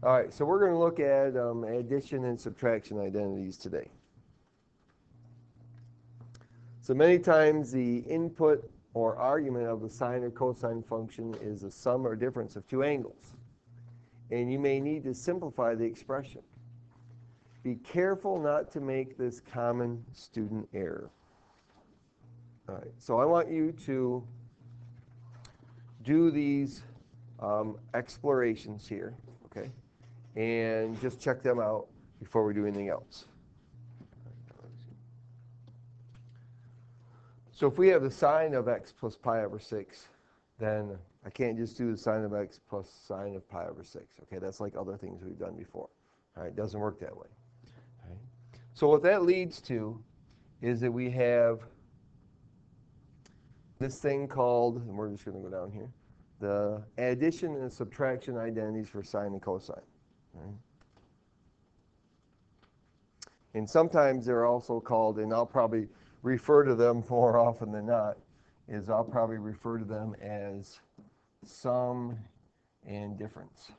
All right, so we're going to look at addition and subtraction identities today. So many times the input or argument of the sine or cosine function is a sum or difference of two angles. And you may need to simplify the expression. Be careful not to make this common student error. All right, so I want you to do these explorations here, okay? And just check them out before we do anything else. So if we have the sine of x plus pi over 6, then I can't just do the sine of x plus sine of pi over 6. Okay, that's like other things we've done before. All right, it doesn't work that way. All right. So what that leads to is that we have this thing called, and we're just going to go down here, the addition and subtraction identities for sine and cosine. All right. And sometimes they're also called, and I'll probably refer to them more often than not, is I'll probably refer to them as sum and difference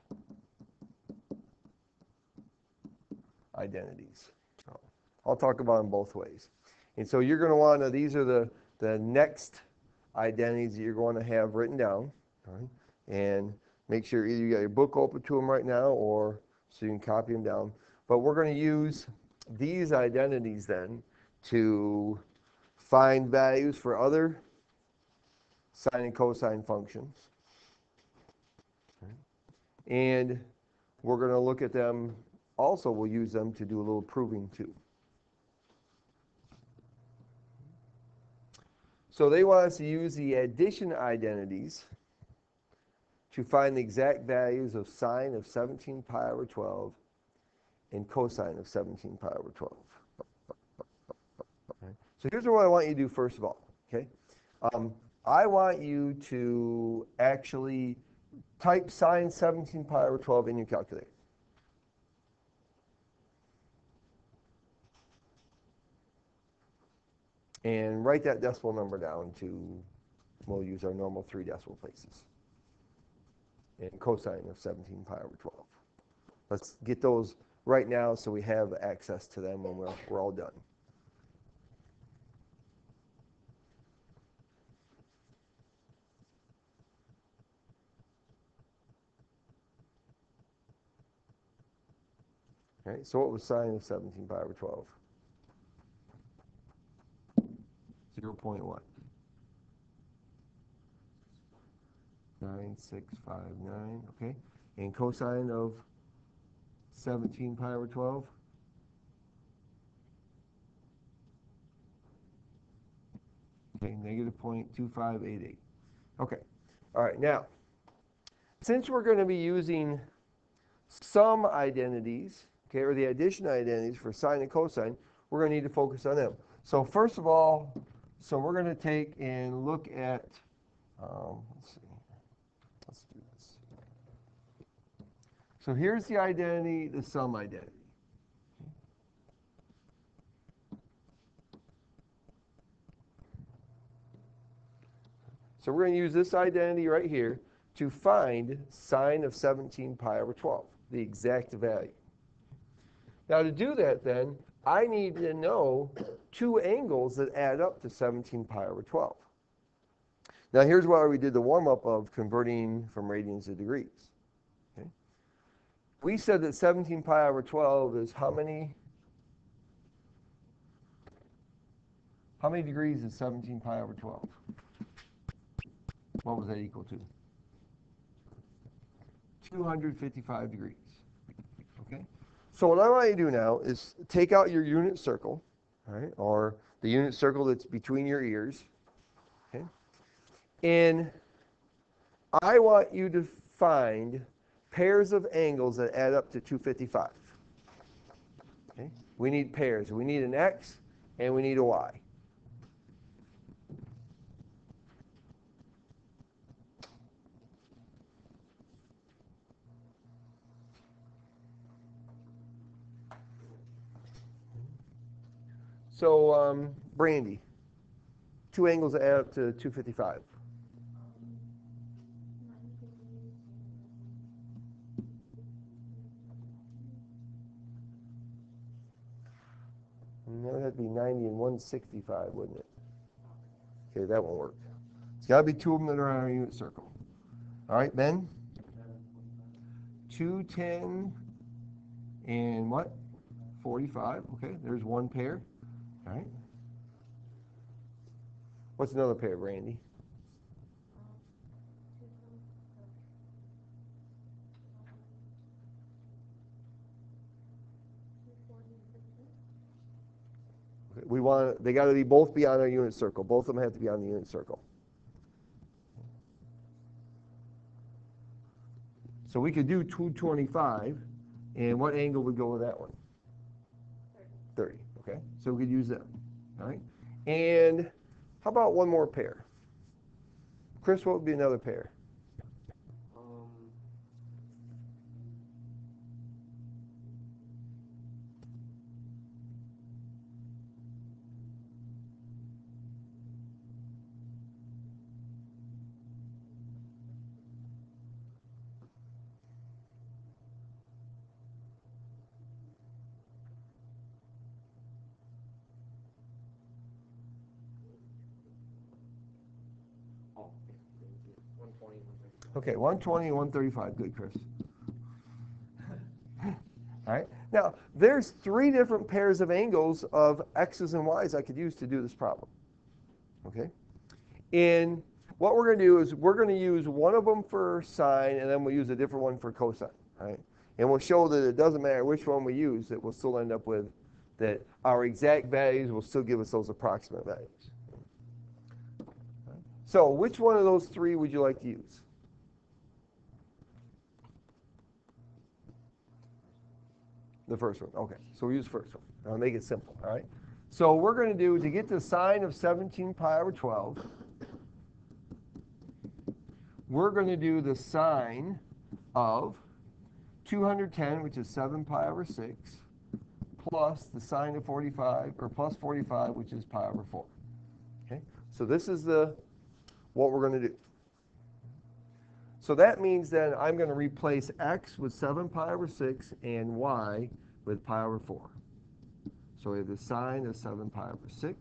identities. So I'll talk about them both ways. And so you're going to want to, these are the next identities that you're going to have written down. All right? And make sure either you got your book open to them right now or so you can copy them down. But we're going to use these identities then to find values for other sine and cosine functions. And we're going to look at them, also we'll use them to do a little proving too. So they want us to use the addition identities to find the exact values of sine of 17 pi over 12 and cosine of 17 pi over 12. Okay. So here's what I want you to do first of all. Okay, I want you to actually type sine 17 pi over 12 in your calculator. And write that decimal number down to, we'll use our normal 3 decimal places. And cosine of 17 pi over 12. Let's get those right now so we have access to them when we're all done. Okay, so what was sine of 17 pi over 12? 0.1. 9659, okay. And cosine of 17 pi over 12? Okay, negative 0.2588. Okay, all right, now, since we're going to be using sum identities, okay, or the addition identities for sine and cosine, we're going to need to focus on them. So first of all, so we're going to take and look at, let's see, let's do this. So here's the identity, the sum identity. So we're going to use this identity right here to find sine of 17 pi over 12, the exact value. Now to do that then, I need to know two angles that add up to 17 pi over 12. Now here's why we did the warm-up of converting from radians to degrees. Okay? We said that 17 pi over 12 is how many? How many degrees is 17 pi over 12? What was that equal to? 255 degrees. Okay? So what I want you to do now is take out your unit circle, all right, or the unit circle that's between your ears. Okay? And I want you to find pairs of angles that add up to 255. Okay? We need pairs. We need an x and we need a y. So, Brandy, two angles that add up to 255. that would have to be 90 and 165, wouldn't it? Okay, that won't work. It's got to be two of them that are on our unit circle. All right, Ben? 210 and what? 45. Okay, there's one pair. All right. What's another pair, Randy? Okay, they got to both be on our unit circle. Both of them have to be on the unit circle. So we could do 225, and what angle would go with that one? 30. Okay, so we could use that. All right. And how about one more pair? Chris, what would be another pair? Okay, 120 and 135. Good, Chris. All right. Now, there's three different pairs of angles of x's and y's I could use to do this problem. Okay? And what we're going to do is we're going to use one of them for sine, and then we'll use a different one for cosine. Right? And we'll show that it doesn't matter which one we use, that we'll still end up with that our exact values will still give us those approximate values. So which one of those three would you like to use? The first one. Okay, so we'll use the first one. I'll make it simple, all right? So we're going to do, to get the sine of 17 pi over 12, we're going to do the sine of 210, which is 7 pi over 6, plus the sine of 45, or plus 45, which is pi over 4. Okay, so this is what we're going to do. So that means then I'm going to replace x with 7 pi over 6 and y with pi over 4. So we have the sine of 7 pi over 6,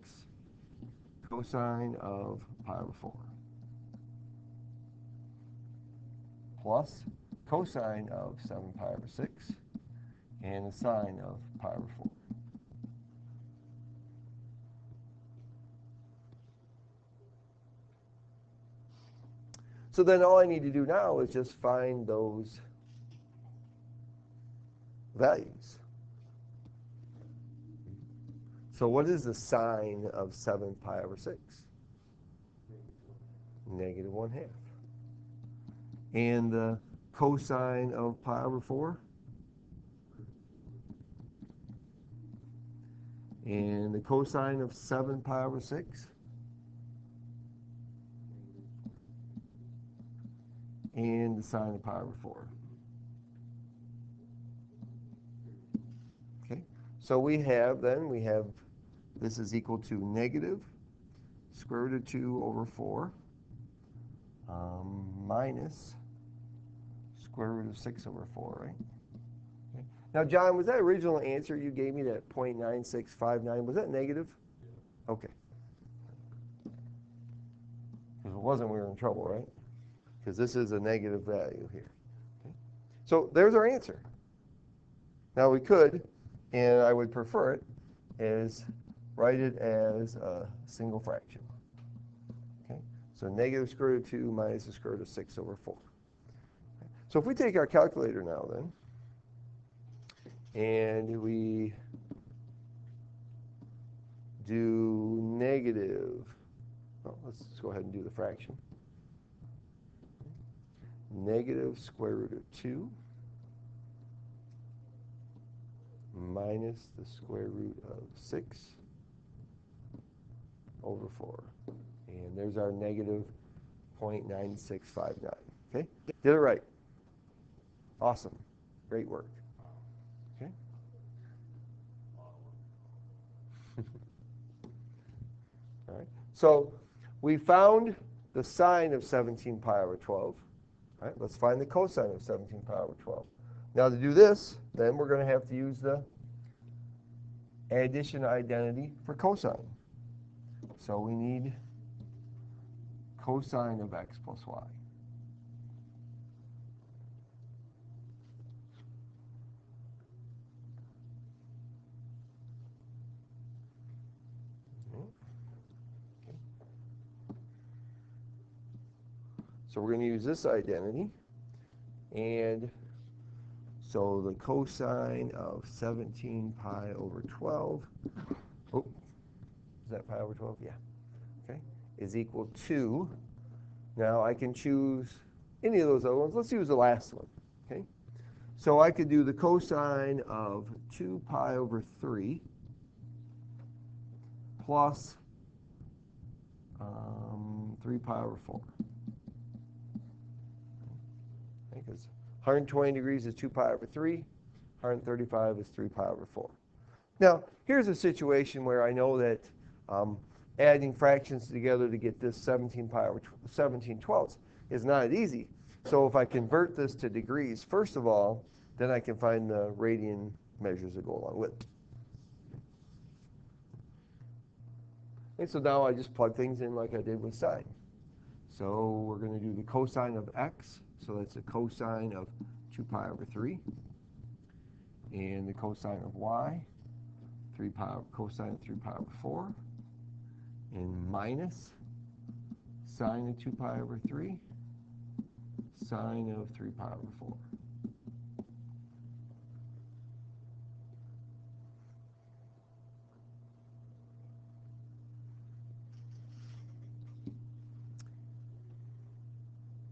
cosine of pi over 4, plus cosine of 7 pi over 6 and the sine of pi over 4. So then all I need to do now is just find those values. So what is the sine of 7 pi over 6? Negative 1/2. And the cosine of pi over 4? And the cosine of 7 pi over 6? And the sine of pi over 4. Okay, so we have this is equal to negative square root of 2 over 4 minus square root of 6 over 4, right? Okay. Now, John, was that original answer you gave me, that 0.9659, was that negative? Yeah. Okay. If it wasn't, we were in trouble, right? Because this is a negative value here. Okay. So there's our answer. Now we could, and I would prefer it, is write it as a single fraction. Okay. So negative square root of 2 minus the square root of 6 over 4. Okay. So if we take our calculator now then, and we do negative, well, let's go ahead and do the fraction. Negative square root of 2 minus the square root of 6 over 4. And there's our negative 0.9659. Okay? Did it right. Awesome. Great work. Okay? All right. So we found the sine of 17 pi over 12. All right, let's find the cosine of 17 pi over 12. Now to do this, then we're going to have to use the addition identity for cosine. So we need cosine of x plus y. So we're going to use this identity, and so the cosine of 17 pi over 12, oh, is that pi over 12? Yeah, okay, is equal to, now I can choose any of those other ones. Let's use the last one, okay? So I could do the cosine of 2 pi over 3 plus 3 pi over 4. Because 120 degrees is 2 pi over 3, 135 is 3 pi over 4. Now, here's a situation where I know that adding fractions together to get this 17 pi over 17 twelfths is not easy. So if I convert this to degrees, first of all, then I can find the radian measures that go along with it. And so now I just plug things in like I did with sine. So we're going to do the cosine of x. So that's the cosine of 2 pi over 3. And the cosine of y, 3 pi, cosine of 3 pi over 4. And minus sine of 2 pi over 3, sine of 3 pi over 4.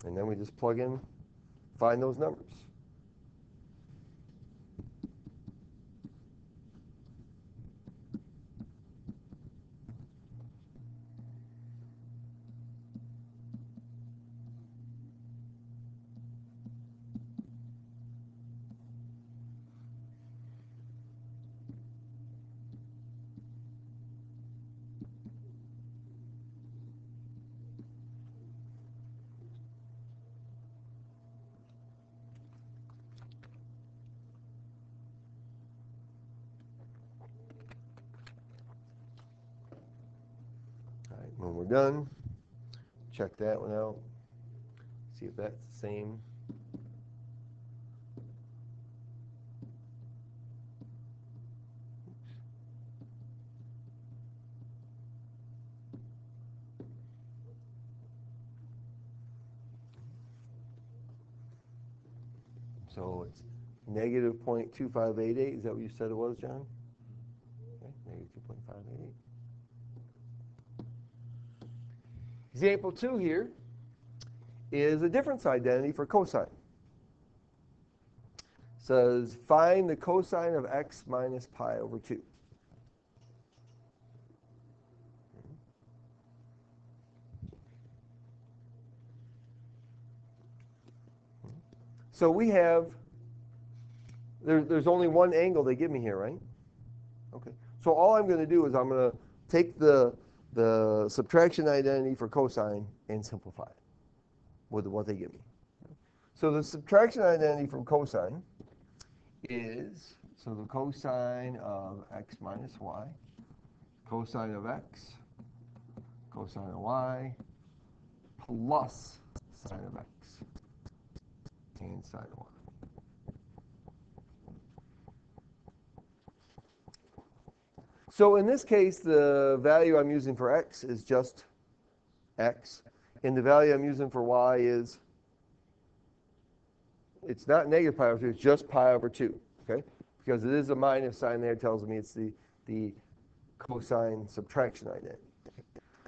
And then we just plug in, find those numbers. All right, when we're done, check that one out, see if that's the same. So it's negative 0.2588. Is that what you said it was, John? Okay, negative 2.588. Example 2 here is a difference identity for cosine. It says find the cosine of x minus pi over 2. So we have, there's only one angle they give me here, right? Okay. So all I'm going to do is I'm going to take the subtraction identity for cosine and simplify it with what they give me. So the subtraction identity from cosine is, so the cosine of x minus y, cosine of x, cosine of y, plus sine of x and sine of y. So in this case, the value I'm using for x is just x, and the value I'm using for y is, it's not negative pi over 2, it's just pi over 2, okay? Because it is a minus sign there, it tells me it's the cosine subtraction identity.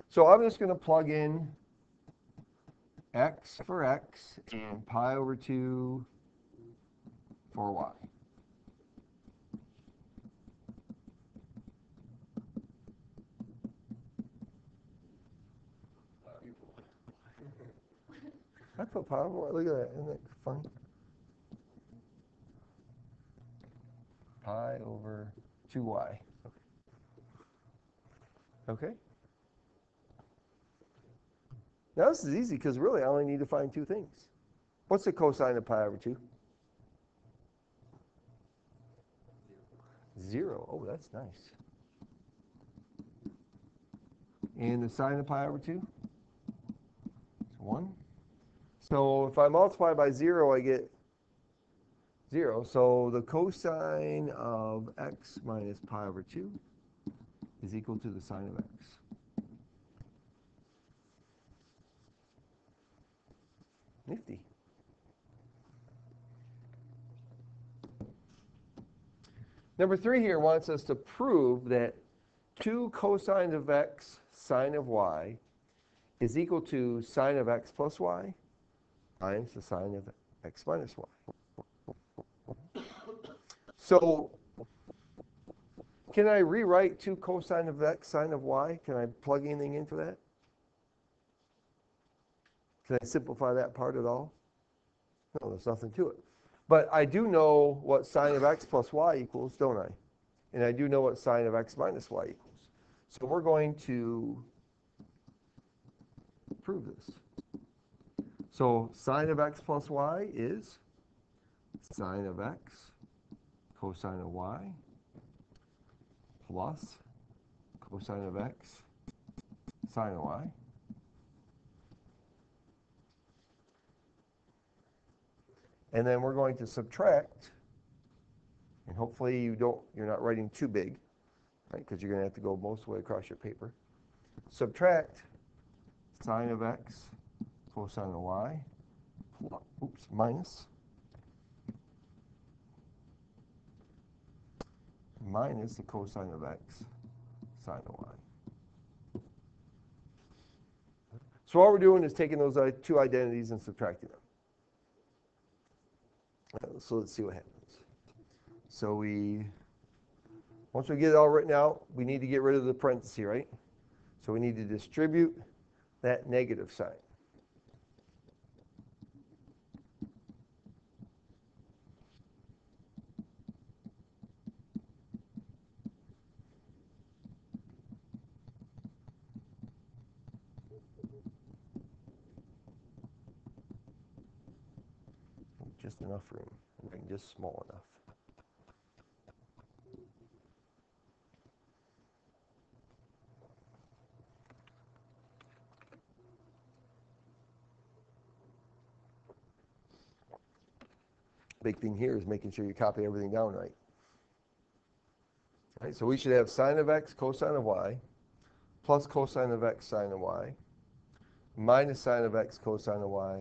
So I'm just going to plug in x for x and pi over 2 for y. I put pi over y. Look at that. Isn't that fun? Pi over 2y. Okay. Now this is easy because really I only need to find two things. What's the cosine of pi over 2? 0. Oh, that's nice. And the sine of pi over 2 is 1. So if I multiply by 0, I get 0. So the cosine of x minus pi over 2 is equal to the sine of x. Nifty. Number 3 here wants us to prove that 2 cosine of x sine of y is equal to sine of x plus y times the sine of x minus y. So can I rewrite 2 cosine of x sine of y? Can I plug anything in for that? Can I simplify that part at all? No, there's nothing to it. But I do know what sine of x plus y equals, don't I? And I do know what sine of x minus y equals. So we're going to prove this. So sine of x plus y is sine of x cosine of y plus cosine of x sine of y. And then we're going to subtract, and hopefully you're not writing too big, right? Because you're going to have to go most of the way across your paper. Subtract sine of x cosine of y, minus the cosine of x sine of y. So all we're doing is taking those 2 identities and subtracting them. So let's see what happens. So once we get it all written out, we need to get rid of the parenthesis, right? So we need to distribute that negative sign. Just enough room, just small enough. Big thing here is making sure you copy everything down right. All right, so we should have sine of x cosine of y plus cosine of x sine of y minus sine of x cosine of y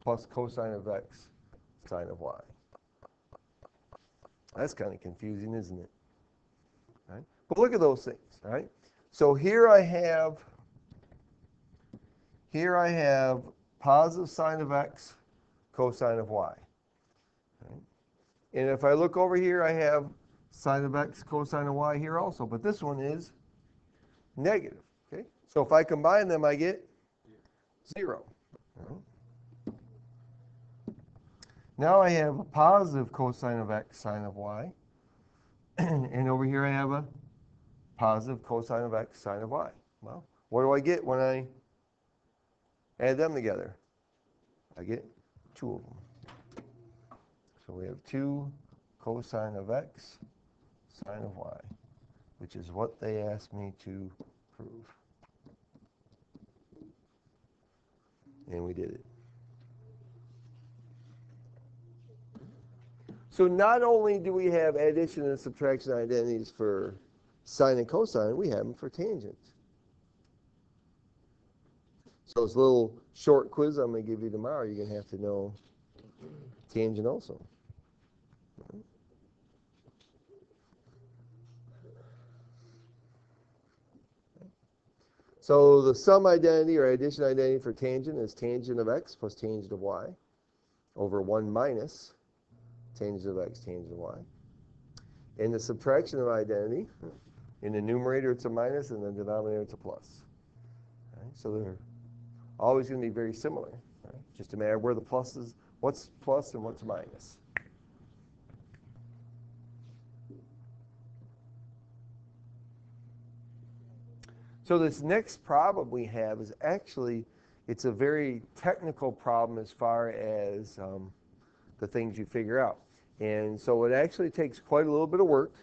plus cosine of x sine of y. That's kind of confusing, isn't it? All right? But look at those things. All right? So here I have positive sine of x cosine of y. Right? And if I look over here, I have sine of x cosine of y here also. But this one is negative. Okay? So if I combine them, I get 0. Right? Now I have a positive cosine of x sine of y. And over here I have a positive cosine of x sine of y. Well, what do I get when I add them together? I get 2 of them. So we have 2 cosine of x sine of y, which is what they asked me to prove. And we did it. So not only do we have addition and subtraction identities for sine and cosine, we have them for tangents. So this little short quiz I'm going to give you tomorrow, you're going to have to know tangent also. So the sum identity or addition identity for tangent is tangent of x plus tangent of y over 1 minus tangent of x, tangent of y. In the subtraction of identity, in the numerator it's a minus, and in the denominator it's a plus. Right? So they're always going to be very similar. Right? Just a matter of where the plus is, what's plus and what's minus. So this next problem we have is actually, it's a very technical problem as far as the things you figure out. And so it actually takes quite a little bit of work.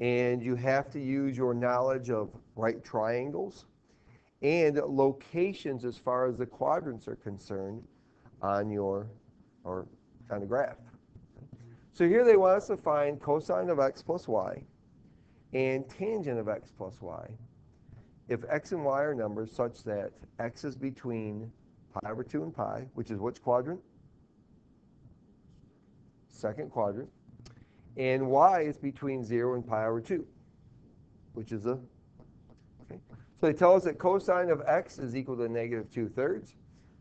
and you have to use your knowledge of right triangles and locations as far as the quadrants are concerned on your, or on the graph. So here they want us to find cosine of x plus y and tangent of x plus y if x and y are numbers such that x is between pi over 2 and pi, which is which quadrant? Second quadrant. And y is between 0 and pi over 2, which is a, okay. So they tell us that cosine of x is equal to negative 2/3,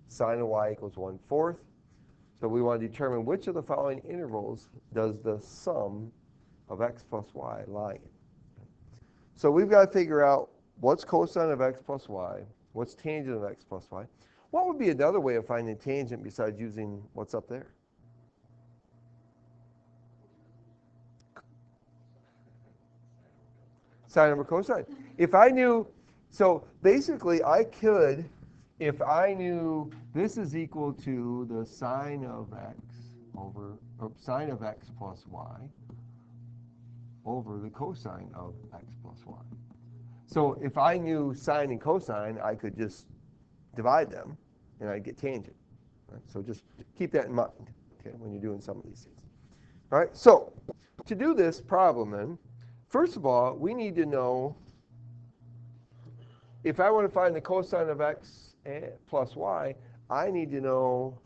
sine of y equals 1/4. So we want to determine which of the following intervals does the sum of x plus y lie in. So we've got to figure out what's cosine of x plus y, what's tangent of x plus y. What would be another way of finding tangent besides using what's up there? Sine over cosine. If I knew, so basically I could, if I knew this is equal to the sine of x over, or sine of x plus y over the cosine of x plus y. So if I knew sine and cosine, I could just divide them and I'd get tangent. Right? So just keep that in mind, okay, when you're doing some of these things. All right, so to do this problem then, first of all, we need to know, if I want to find the cosine of x plus y, I need to know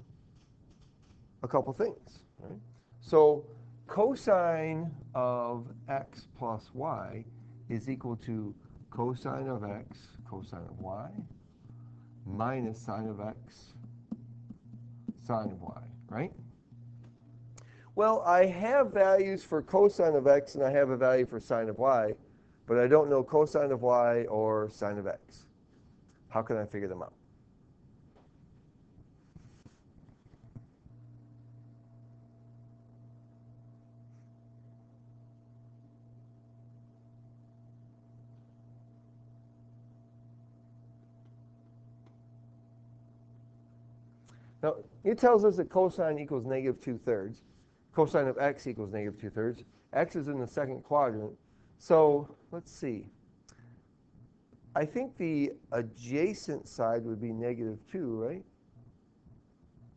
a couple things. Right? So cosine of x plus y is equal to cosine of x, cosine of y, minus sine of x, sine of y, right? Well, I have values for cosine of x and I have a value for sine of y, but I don't know cosine of y or sine of x. How can I figure them out? Now, it tells us that cosine equals negative 2/3. Cosine of x equals negative 2/3. X is in the second quadrant. So let's see. I think the adjacent side would be negative 2, right?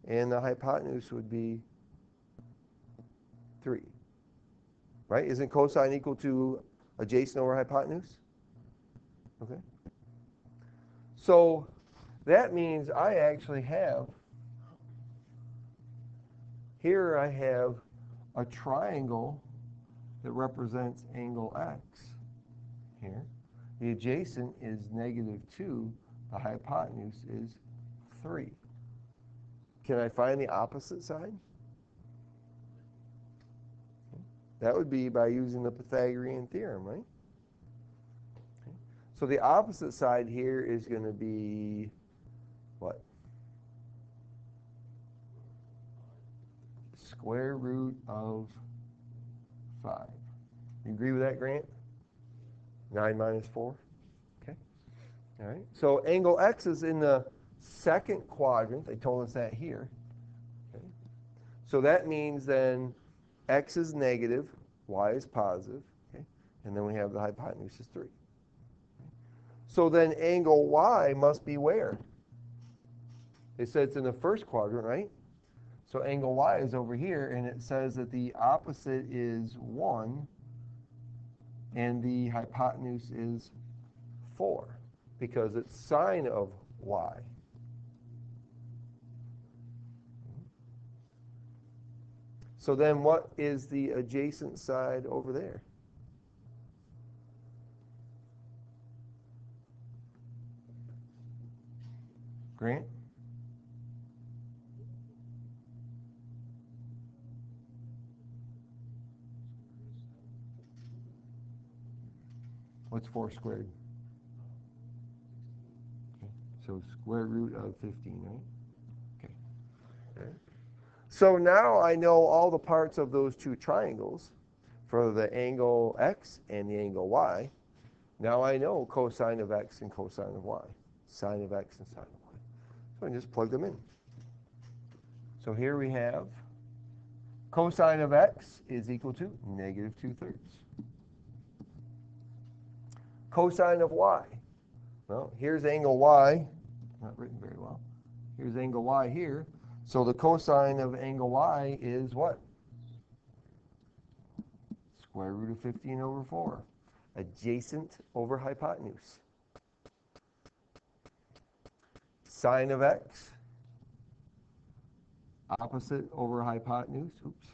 And the hypotenuse would be 3. Right? Isn't cosine equal to adjacent over hypotenuse? Okay. So that means I actually have, here I have a triangle that represents angle x here. The adjacent is negative 2. The hypotenuse is 3. Can I find the opposite side? That would be by using the Pythagorean theorem, right? Okay. So the opposite side here is going to be what? Square root of 5. You agree with that, Grant? 9 minus 4? Okay. All right. So angle x is in the second quadrant. They told us that here. Okay. So that means then x is negative, y is positive, okay? And then we have the hypotenuse is 3. So then angle y must be where? It says it's in the first quadrant, right? So angle y is over here, and it says that the opposite is 1, and the hypotenuse is 4, because it's sine of y. So then what is the adjacent side over there? Grant? What's 4 squared? Okay. So square root of 15, right? Okay. So now I know all the parts of those two triangles for the angle x and the angle y. Now I know cosine of x and cosine of y, sine of x and sine of y. So I just plug them in. So here we have cosine of x is equal to negative 2/3. cosine of y. Well, here's angle y. Not written very well. Here's angle y here. So the cosine of angle y is what? Square root of 15 over 4. Adjacent over hypotenuse. Sine of x, opposite over hypotenuse. Oops.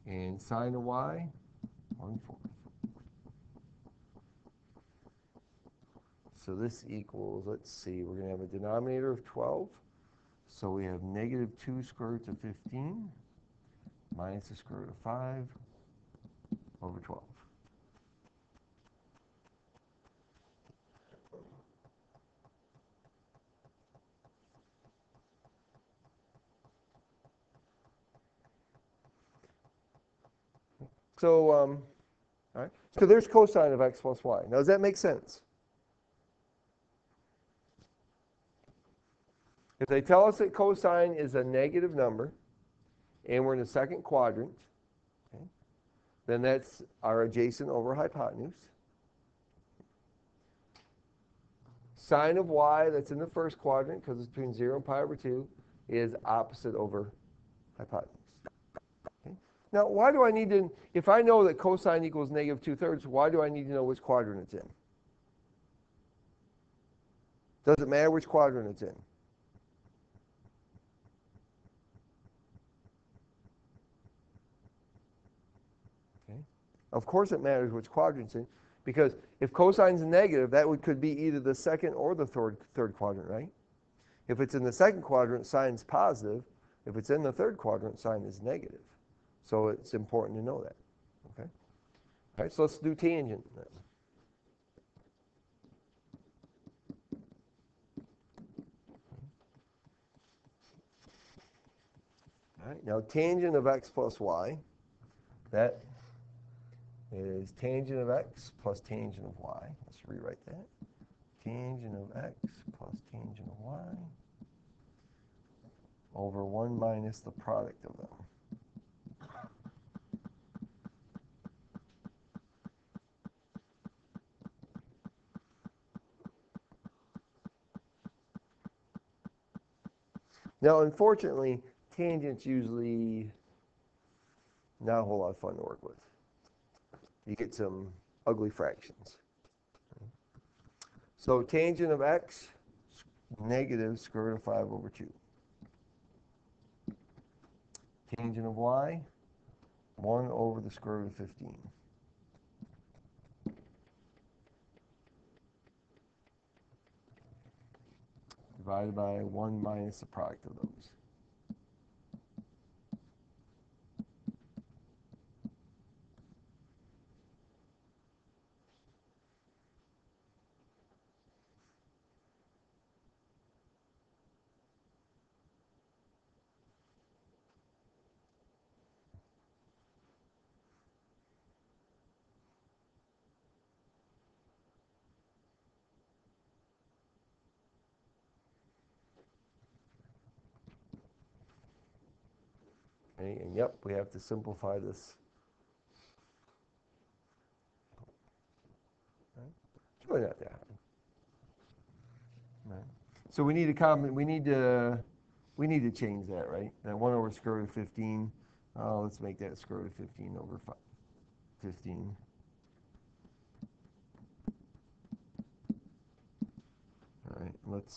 And sine of y, 1/4. So this equals, let's see, we're going to have a denominator of 12. So we have negative 2 square root of 15 minus the square root of 5 over 12. So, all right. So there's cosine of x plus y. Now, does that make sense? If they tell us that cosine is a negative number, and we're in the second quadrant, okay, then that's our adjacent over hypotenuse. Sine of y, that's in the first quadrant, because it's between 0 and pi over 2, is opposite over hypotenuse. Okay? Now, why do I need to, if I know that cosine equals negative 2/3, why do I need to know which quadrant it's in? Does it matter which quadrant it's in? Okay. Of course it matters which quadrant it's in, because if cosine's negative, that could be either the second or the third quadrant, right? If it's in the second quadrant, sine's positive. If it's in the third quadrant, sine is negative. So it's important to know that. Okay. All right, so let's do tangent then. All right, now tangent of x plus y, that is tangent of x plus tangent of y. Let's rewrite that. Tangent of x plus tangent of y over 1 minus the product of them. Now, unfortunately, tangents usually not a whole lot of fun to work with. You get some ugly fractions. So tangent of x, negative square root of 5 over 2. Tangent of y, 1 over the square root of 15. Divided by 1 minus the product of those. Okay, and yep, we have to simplify this. Right? It's really not that hard. Right. So we need we need to change that, right? That 1 over square root of 15. Let's make that square root of 15 over 15. All right, let's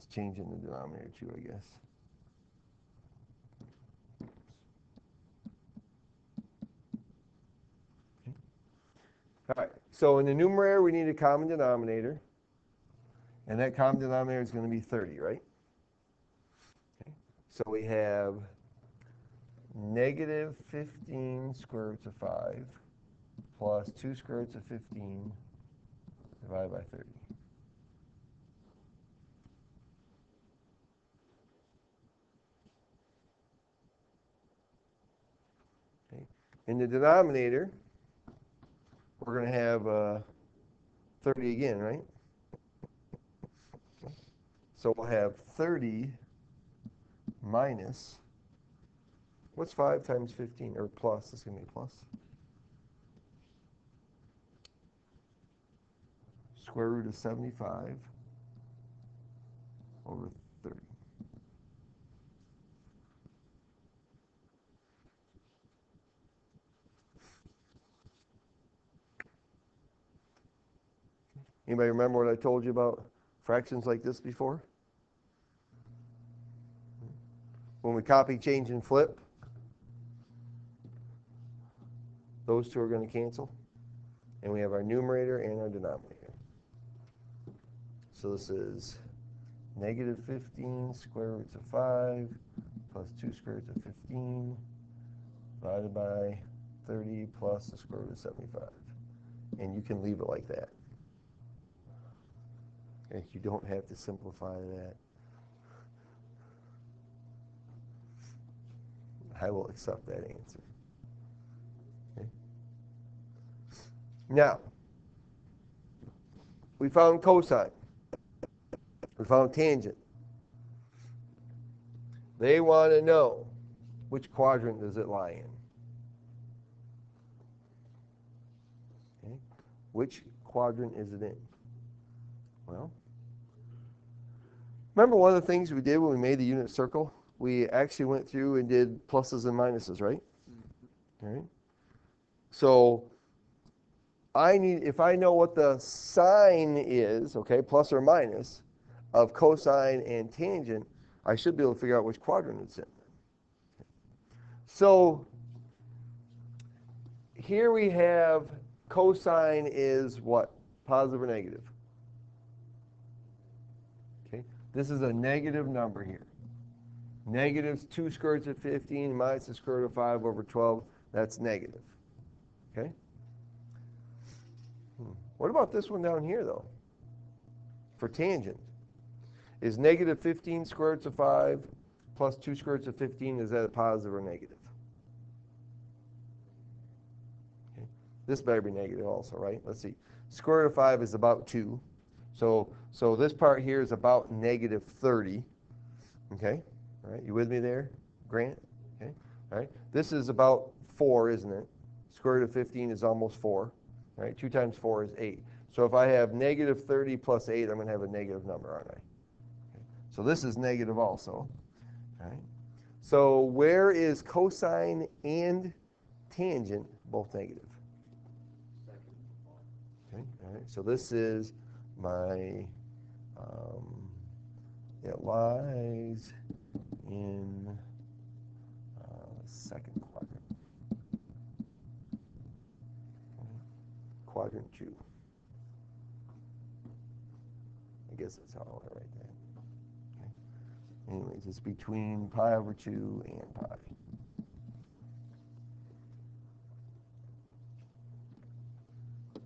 change in the denominator too, I guess. Okay. All right, so in the numerator we need a common denominator, and that common denominator is going to be 30, right? Okay. So we have negative 15 square roots of 5 plus 2 square roots of 15 divided by 30. Okay. In the denominator, we're going to have 30 again, right? Okay. So we'll have 30 minus What's 5 times 15, or plus? This is going to be plus. Square root of 75 over 30. Anybody remember what I told you about fractions like this before? When we copy, change, and flip, those two are going to cancel. And we have our numerator and our denominator. So this is negative 15 square roots of 5 plus 2 square roots of 15 divided by 30 plus the square root of 75. And you can leave it like that. Okay, you don't have to simplify that. I will accept that answer. Okay. Now, we found cosine. We found tangent. They want to know which quadrant does it lie in. Okay. Which quadrant is it in? Well, remember one of the things we did when we made the unit circle? We actually went through and did pluses and minuses, right? Mm-hmm. All right. So if I know what the sign is, okay, plus or minus, of cosine and tangent, I should be able to figure out which quadrant it's in. So here we have cosine is what? Positive or negative? Okay. This is a negative number here. Negative 2 square roots of 15 minus the square root of 5 over 12. That's negative. Okay? What about this one down here, though? For tangent. Is negative 15 square roots of 5 plus 2 square roots of 15, is that a positive or negative? Okay. This better be negative also, right? Let's see. Square root of 5 is about 2. So this part here is about negative 30. Okay? All right, you with me there, Grant? Okay. All right. This is about 4, isn't it? Square root of 15 is almost 4. All right. 2 times 4 is 8. So if I have negative 30 plus 8, I'm going to have a negative number, aren't I? Okay. So this is negative also. All right. So where is cosine and tangent both negative? Okay. All right. So this is my, it lies in second quadrant. Quadrant 2. I guess that's how I want to write that. Okay. Anyways, it's between pi over 2 and pi.